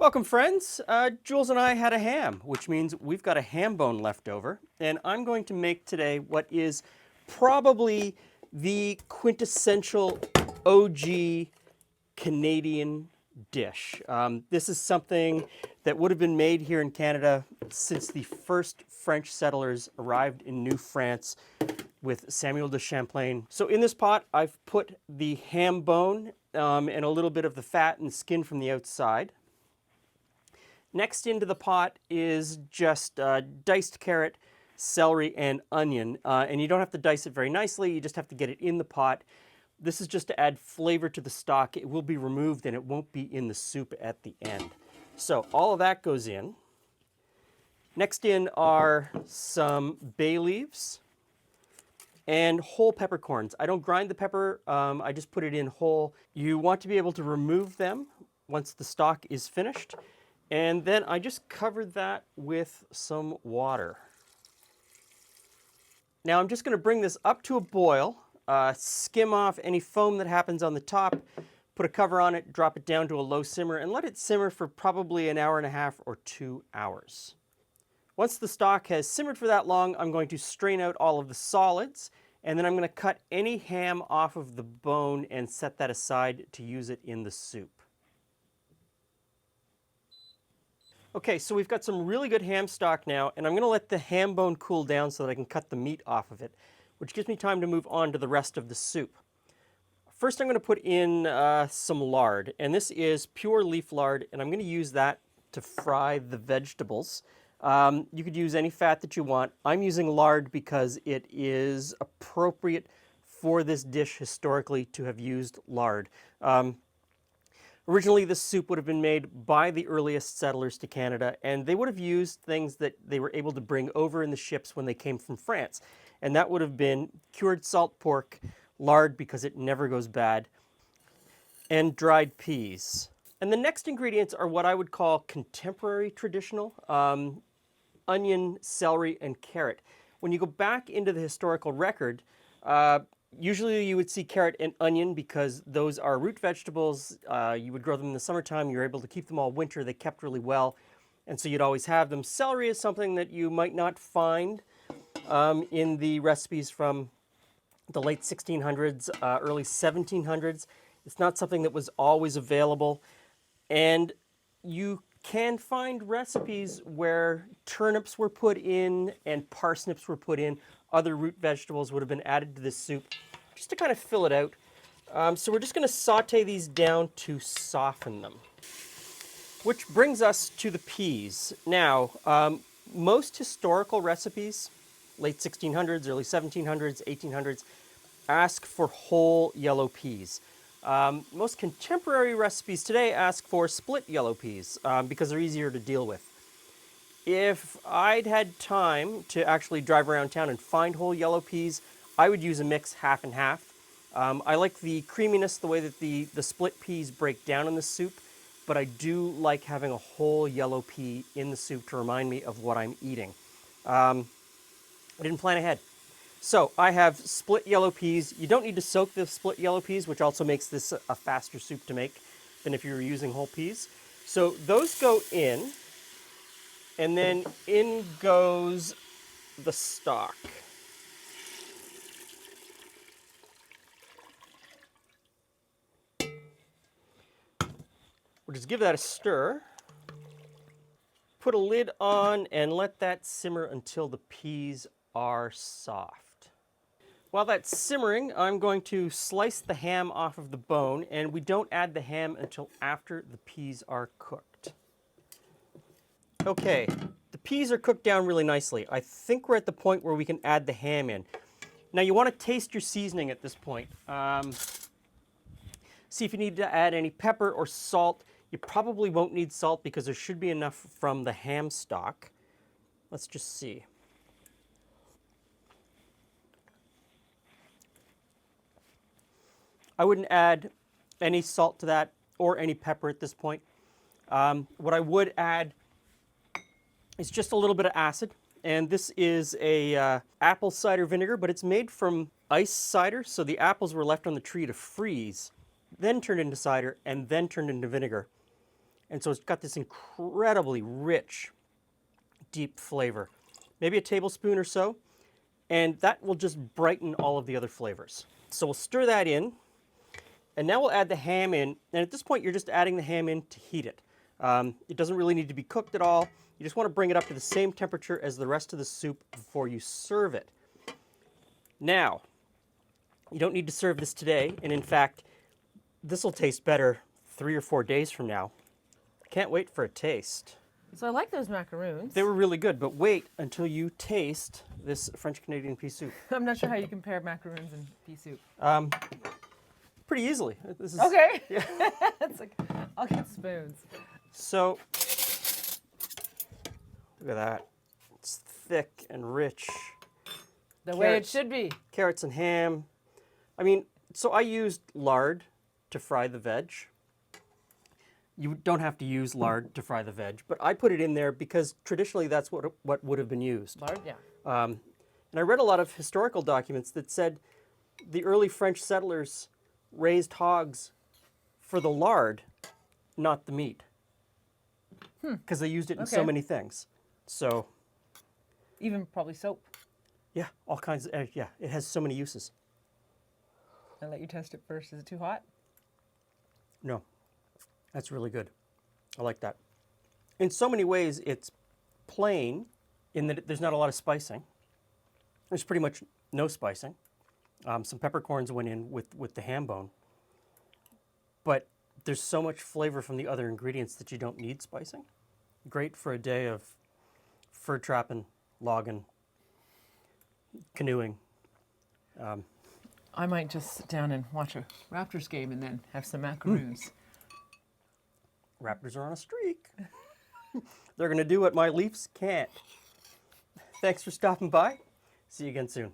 Welcome, friends. Jules and I had a ham, which means we've got a ham bone left over, and I'm going to make today what is probably the quintessential OG Canadian dish. This is something that would have been made here in Canada since the first French settlers arrived in New France with Samuel de Champlain. So in this pot, I've put the ham bone and a little bit of the fat and skin from the outside. Next into the pot is just diced carrot, celery, and onion. And you don't have to dice it very nicely, you just have to get it in the pot. This is just to add flavor to the stock. It will be removed and it won't be in the soup at the end. So all of that goes in. Next in are some bay leaves and whole peppercorns. I don't grind the pepper, I just put it in whole. You want to be able to remove them once the stock is finished. And then I just covered that with some water. Now I'm just going to bring this up to a boil, skim off any foam that happens on the top, put a cover on it, drop it down to a low simmer, and let it simmer for probably an hour and a half or 2 hours. Once the stock has simmered for that long, I'm going to strain out all of the solids, and then I'm going to cut any ham off of the bone and set that aside to use it in the soup. Okay, so we've got some really good ham stock now, and I'm going to let the ham bone cool down so that I can cut the meat off of it, which gives me time to move on to the rest of the soup. First, I'm going to put in some lard, and this is pure leaf lard, and I'm going to use that to fry the vegetables. You could use any fat that you want. I'm using lard because it is appropriate for this dish historically to have used lard. Originally, this soup would have been made by the earliest settlers to Canada, and they would have used things that they were able to bring over in the ships when they came from France. And that would have been cured salt pork, lard because it never goes bad, and dried peas. And the next ingredients are what I would call contemporary traditional, onion, celery, and carrot. When you go back into the historical record, usually you would see carrot and onion because those are root vegetables. You would grow them in the summertime. You're able to keep them all winter. They kept really well, and so you'd always have them. Celery is something that you might not find in the recipes from the late 1600s, early 1700s. It's not something that was always available, and you can find recipes where turnips were put in and parsnips were put in. Other root vegetables would have been added to this soup just to kind of fill it out. So we're just going to saute these down to soften them. Which brings us to the peas. Now, most historical recipes, late 1600s, early 1700s, 1800s, ask for whole yellow peas. Most contemporary recipes today ask for split yellow peas because they're easier to deal with. If I'd had time to actually drive around town and find whole yellow peas, I would use a mix half and half. I like the creaminess, the way that the split peas break down in the soup, but I do like having a whole yellow pea in the soup to remind me of what I'm eating. I didn't plan ahead. So I have split yellow peas. You don't need to soak the split yellow peas, which also makes this a faster soup to make than if you were using whole peas. So those go in. And then in goes the stock. We'll just give that a stir. Put a lid on and let that simmer until the peas are soft. While that's simmering, I'm going to slice the ham off of the bone, and we don't add the ham until after the peas are cooked. Okay, the peas are cooked down really nicely. I think we're at the point where we can add the ham in. Now you want to taste your seasoning at this point. See if you need to add any pepper or salt. You probably won't need salt because there should be enough from the ham stock. Let's just see. I wouldn't add any salt to that or any pepper at this point. What I would add is just a little bit of acid, and this is a apple cider vinegar, but it's made from ice cider, so the apples were left on the tree to freeze, then turned into cider, and then turned into vinegar. And so it's got this incredibly rich, deep flavor. Maybe a tablespoon or so, and that will just brighten all of the other flavors. So we'll stir that in, and now we'll add the ham in, and at this point you're just adding the ham in to heat it. It doesn't really need to be cooked at all. You just want to bring it up to the same temperature as the rest of the soup before you serve it. Now, you don't need to serve this today, and in fact, this will taste better 3 or 4 days from now. Can't wait for a taste. So I like those macaroons. They were really good, but wait until you taste this French Canadian pea soup. I'm not sure how you compare macaroons and pea soup. Pretty easily. This is, Okay. Yeah. It's like, I'll get spoons. So, look at that. It's thick and rich. The way it should be. Carrots and ham. I mean, so I used lard to fry the veg. You don't have to use lard to fry the veg, but I put it in there because traditionally that's what would have been used. Lard, yeah. And I read a lot of historical documents that said the early French settlers raised hogs for the lard, not the meat, because they used it in so Okay. many things. So, Even probably soap. yeah, all kinds of, yeah, it has so many uses. I'll let you test it first. Is it too hot? No, that's really good. I like that. In so many ways, it's plain in that there's not a lot of spicing. There's pretty much no spicing. Some peppercorns went in with the ham bone. But there's so much flavor from the other ingredients that you don't need spicing. Great for a day of fur trapping, logging, canoeing. I might just sit down and watch a Raptors game and then have some macaroons. Raptors are on a streak. They're going to do what my Leafs can't. Thanks for stopping by. See you again soon.